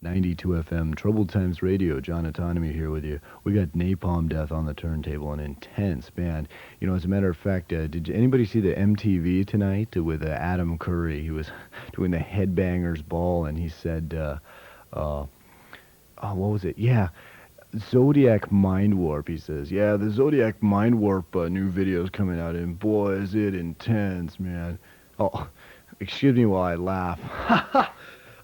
92 FM, Troubled Times Radio, John Autonomy here with you. We got Napalm Death on the turntable, an intense band. You know, as a matter of fact, did anybody see the MTV tonight with Adam Curry? He was doing the Headbangers Ball, and he said, oh, what was it? Yeah, Zodiac Mind Warp, he says. Yeah, the Zodiac Mind Warp new video's coming out, and boy, is it intense, man. Oh, excuse me while I laugh.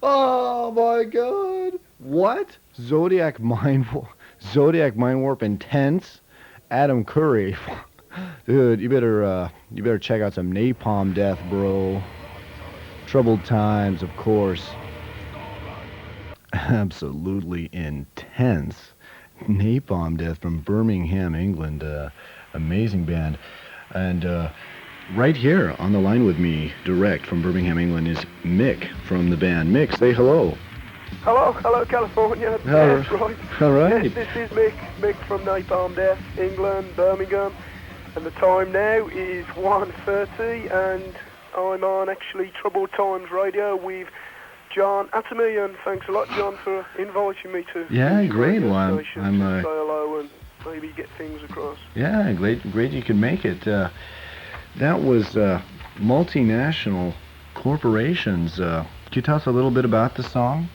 Oh my God! What? Zodiac Mind Warp Intense? Adam Curry. Dude, you better check out some Napalm Death, bro. Troubled Times, of course. Absolutely intense. Napalm Death from Birmingham, England. Amazing band. And right here on the line with me, direct from Birmingham, England, is Mick from the band. Mick, say hello. Hello, California. That's right. All right. Yes, this is Mick from Napalm Death, England, Birmingham, and the time now is 1:30, and I'm on actually Troubled Times Radio with John Atomy, and thanks a lot, John, for inviting me to. Yeah, great. Well, I'm say hello and maybe get things across. Yeah, great you could make it. That was multinational corporations. Could you tell us a little bit about the song?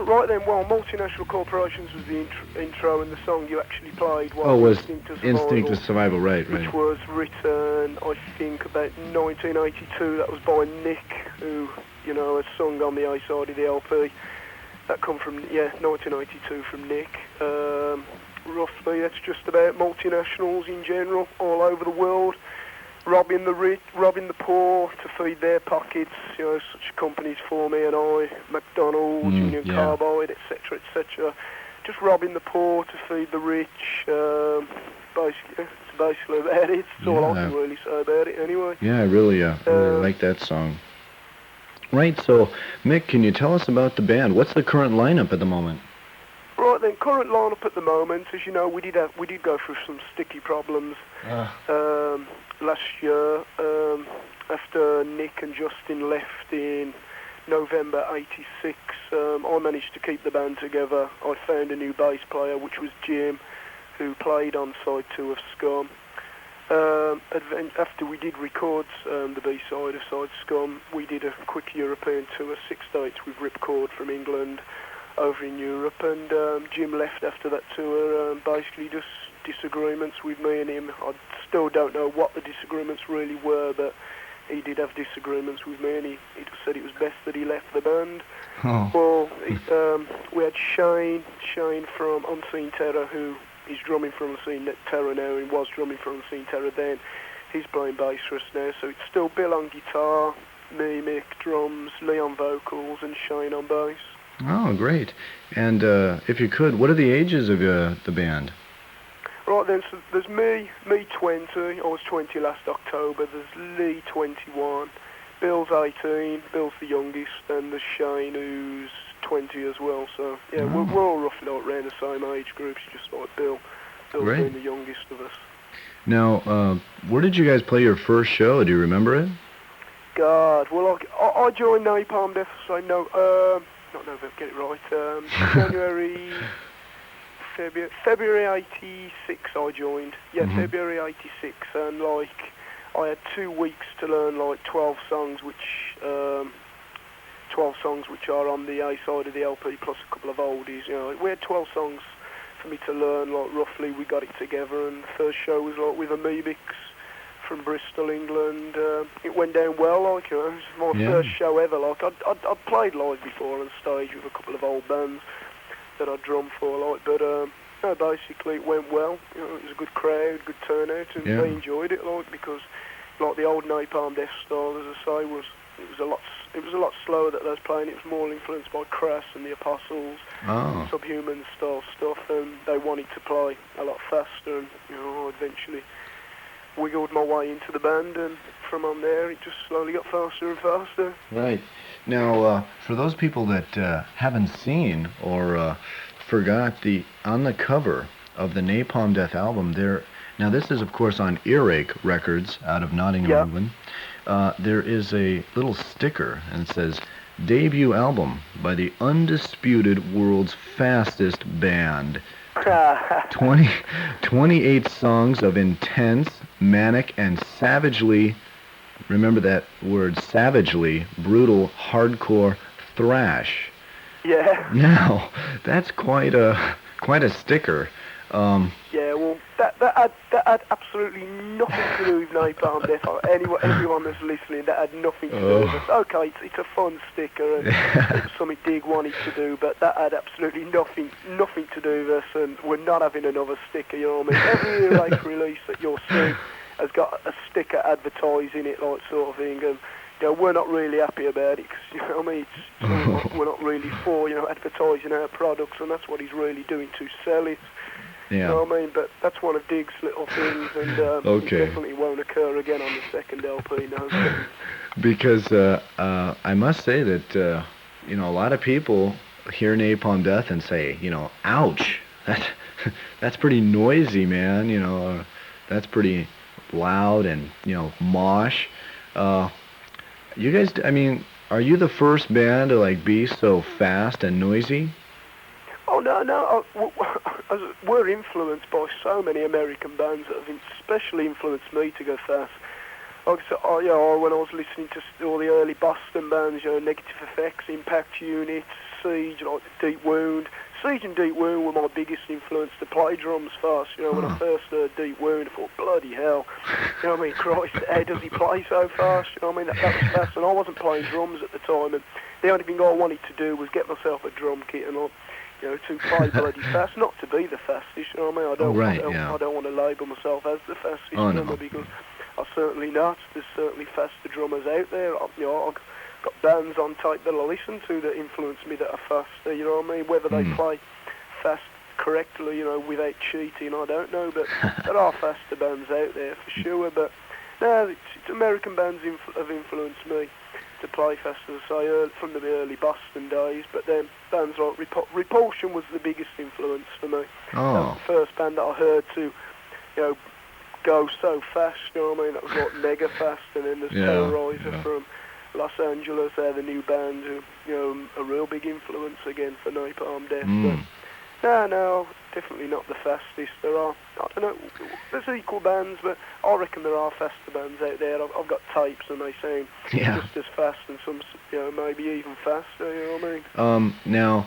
Right then, well, Multinational Corporations was the intro, and the song you actually played was Instinct of Survival, right. Which was written, I think, about 1982. That was by Nick, who, you know, has sung on the A side of the LP. That come from, 1982 from Nick. Roughly, that's just about multinationals in general, all over the world, robbing the rich, robbing the poor to feed their pockets. You know, such companies for me and I, McDonald's, Union Carbide, etc., etc. Just robbing the poor to feed the rich. It's basically about it. It's all I can really say about it, anyway. Yeah, I really like that song. Right. So, Mick, can you tell us about the band? What's the current lineup at the moment? Right then, current lineup at the moment, as you know, we did go through some sticky problems last year after Nick and Justin left in November '86. I managed to keep the band together. I found a new bass player, which was Jim, who played on side 2 of Scum. After we did record the B-side of Side Scum, we did a quick European tour, 6 dates with Ripcord from England, over in Europe, and Jim left after that tour, basically just disagreements with me and him. I still don't know what the disagreements really were, but he did have disagreements with me, and he just said it was best that he left the band. Oh. Well, we had Shane from Unseen Terror, who is drumming for Unseen Terror now, and was drumming for Unseen Terror then. He's playing bass for us now, so it's still Bill on guitar, me, Mick, drums, Lee on vocals, and Shane on bass. Oh, great. And if you could, what are the ages of the band? Right then, so there's me 20, I was 20 last October, there's Lee 21, Bill's 18, Bill's the youngest, and there's Shane who's 20 as well, so yeah, we're all roughly like around the same age groups, just like Bill's being the youngest of us. Now, where did you guys play your first show? Do you remember it? God, well, I joined Napalm Death, so not November, get it right, February 86 I joined. Yeah, February 86, and like I had 2 weeks to learn like 12 songs which are on the A side of the LP plus a couple of oldies, you know. We had 12 songs for me to learn, like roughly we got it together, and the first show was like with Amoebix from Bristol, England. It went down well, like, you know, it was my first show ever. Like I'd played live before on stage with a couple of old bands that I drummed for, like, but no, basically it went well. You know, it was a good crowd, good turnout, and they enjoyed it, like, because like the old Napalm Death style, as I say, it was a lot slower that they was playing. It was more influenced by Crass and the Apostles, Subhuman style stuff, and they wanted to play a lot faster, and you know, I eventually wiggled my way into the band, and from on there it just slowly got faster and faster. Right. Now, for those people that haven't seen or forgot, on the cover of the Napalm Death album, now this is of course on Earache Records out of Nottingham, England. There is a little sticker, and it says debut album by the undisputed world's fastest band. 20, 28 songs of intense, manic, and savagely, remember that word, savagely, brutal, hardcore thrash. Yeah. Now, that's quite a sticker. Yeah, well, that had absolutely nothing to do with Napalm Death. Everyone that's listening, that had nothing to do with us. Okay, it's a fun sticker, and it was something Dig wanted to do, but that had absolutely nothing to do with us, and we're not having another sticker, you know what I mean? Every like release that you'll see has got a sticker advertising it, like sort of thing, and you know, we're not really happy about it, because, you know what I mean, we're not really for, you know, advertising our products, and that's what he's really doing to sell it. Yeah. You know what I mean? But that's one of Dig's little things, and it definitely won't occur again on the second LP, no. Because I must say that, you know, a lot of people hear Napalm Death and say, you know, ouch, that's pretty noisy, man, you know, that's pretty loud and, you know, mosh. You guys, I mean, are you the first band to, like, be so fast and noisy? Oh, no. We're influenced by so many American bands that have especially influenced me to go fast. Like I said, you know, when I was listening to all the early Boston bands, you know, Negative Effects, Impact Unit, Siege, like Deep Wound. Siege and Deep Wound were my biggest influence to play drums fast. You know, when I first heard Deep Wound, I thought, bloody hell. You know what I mean? Christ, how does he play so fast? You know what I mean? That was fast, and I wasn't playing drums at the time, and the only thing I wanted to do was get myself a drum kit and you know, to play bloody fast, not to be the fastest, you know what I mean? I don't want to label myself as the fastest drummer, because I'm certainly not. There's certainly faster drummers out there. You know, I've got bands on tape that I listen to that influence me that are faster, you know what I mean? Whether they play fast correctly, you know, without cheating, I don't know, but there are faster bands out there for sure, but no, it's American bands have influenced me to play fast, as I say, from the early Boston days, but then bands like Repulsion was the biggest influence for me. Oh. That was the first band that I heard to, you know, go so fast, you know what I mean? That was like mega fast, and then there's Terrorizer from Los Angeles, they're the new band who, you know, a real big influence again for Napalm Death. But no, definitely not the fastest. There are, I don't know, there's equal bands, but I reckon there are faster bands out there. I've got tapes and they sound just as fast, and some, you know, maybe even faster, you know what I mean? Now,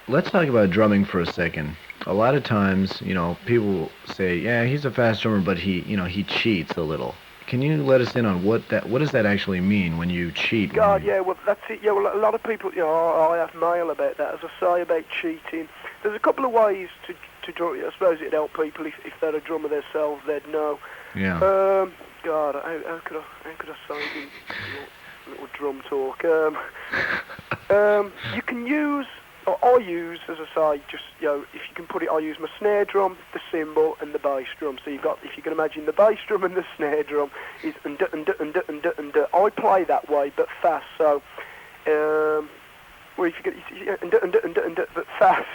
let's talk about drumming for a second. A lot of times, you know, people say, yeah, he's a fast drummer, but he, you know, he cheats a little. Can you let us in on what does that actually mean when you cheat? Yeah, well, that's it. Yeah, well, a lot of people, you know, I have mail about that, as I say, about cheating. There's a couple of ways to draw. I suppose it'd help people if they're a drummer themselves, they'd know. Yeah. God, how could I say it in little drum talk? You can use, or I use, as I say, just, you know, if you can put it, I use my snare drum, the cymbal, and the bass drum. So you've got, if you can imagine the bass drum and the snare drum is and I play that way, but fast. So, well, if you get but fast.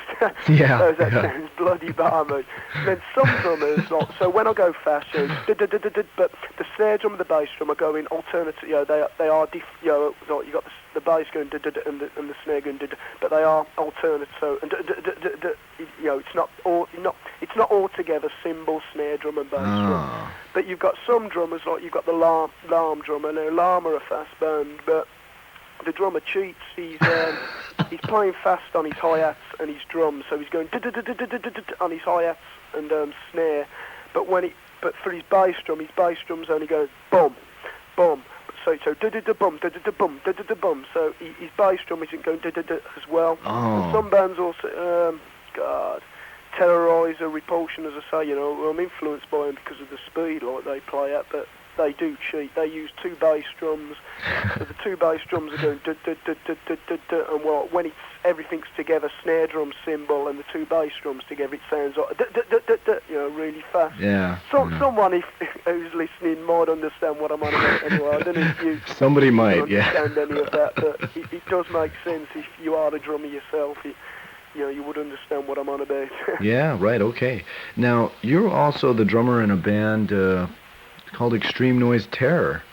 Yeah. That sounds bloody balmy. Then some drummers, like, so when I go fast, you know, but the snare drum and the bass drum are going alternate. You know, they are you know, like you got the bass going and the snare going, but they are alternate. So you know, it's not all together cymbal, snare drum, and bass drum. But you've got some drummers, like you've got the Larm drummer. Now Larm are a fast band, but the drummer cheats. He's playing fast on his hi-hats and his drums, so he's going on his hi-hats and snare. But for his bass drum's only going bum, bum. So bum, bum. So his bass drum isn't going as well. And some bands also, Terrorizer, Repulsion, as I say, you know, I'm influenced by them because of the speed like they play at, but they do cheat. They use two bass drums, so the two bass drums are going and well, when everything's together, snare drum, cymbal, and the two bass drums together, it sounds like you know, really fast. Yeah. Someone who's listening might understand what I'm on about anyway. I don't know if you somebody might understand any of that, but it does make sense if you are a drummer yourself. You know, you would understand what I'm on about. Yeah, right, okay. Now, you're also the drummer in a band called Extreme Noise Terror.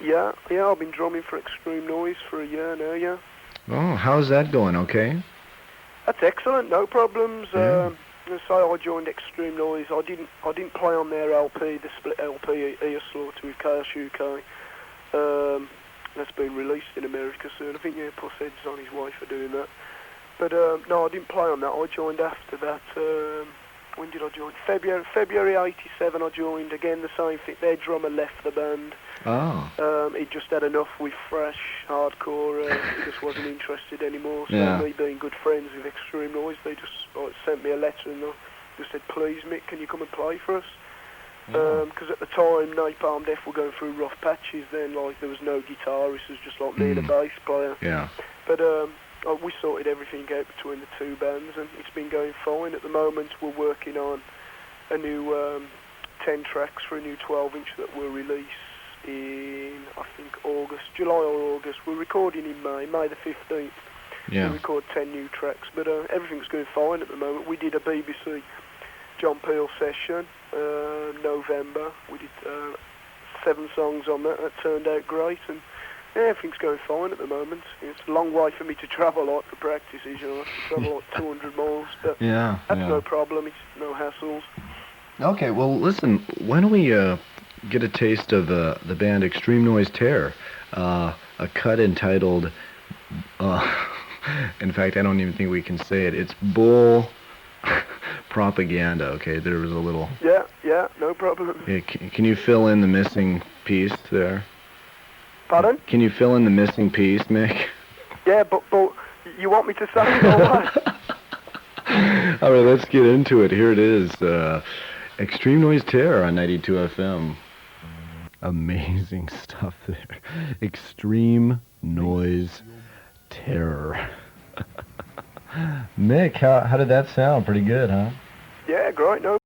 Yeah, I've been drumming for Extreme Noise for a year now, yeah. Oh, how's that going? Okay. That's excellent, no problems. Yeah. So I joined Extreme Noise. I didn't play on their LP, the split LP, Ear Slaughter with Chaos UK. That's been released in America soon. I think Pushead's on his way for doing that. But no, I didn't play on that. I joined after that. When did I join? February '87. I joined again. The same thing. Their drummer left the band. Oh. He just had enough with thrash, hardcore. He just wasn't interested anymore. So Yeah. me being good friends with Extreme Noise, they just sent me a letter and they just said, "Please, Mick, can you come and play for us?" Because at the time, Napalm Death were going through rough patches. Then, like, there was no guitarist. It was just like me and a bass player. Yeah. But we sorted everything out between the two bands, and it's been going fine. At the moment, we're working on a new 10 tracks for a new 12-inch that will release in, I think, July or August. We're recording in May the 15th. Yeah. We record 10 new tracks, but everything's going fine at the moment. We did a BBC John Peel session, November. We did 7 songs on that. That turned out great, and everything's going fine at the moment. It's a long way for me to travel, like, for practices, you know. I have to travel like 200 miles, but Yeah. that's no problem. It's no hassles. Okay, well, listen, why don't we get a taste of the band Extreme Noise Terror, a cut entitled, in fact, I don't even think we can say it, it's Bull Propaganda, okay? There was a little... Yeah, no problem. Yeah, can you fill in the missing piece there? Pardon? Can you fill in the missing piece, Mick? Yeah, but you want me to say it or what? All right, let's get into it. Here it is. Extreme Noise Terror on 92 FM. Amazing stuff there. Extreme Noise Terror. Mick, how did that sound? Pretty good, huh? Yeah, great, no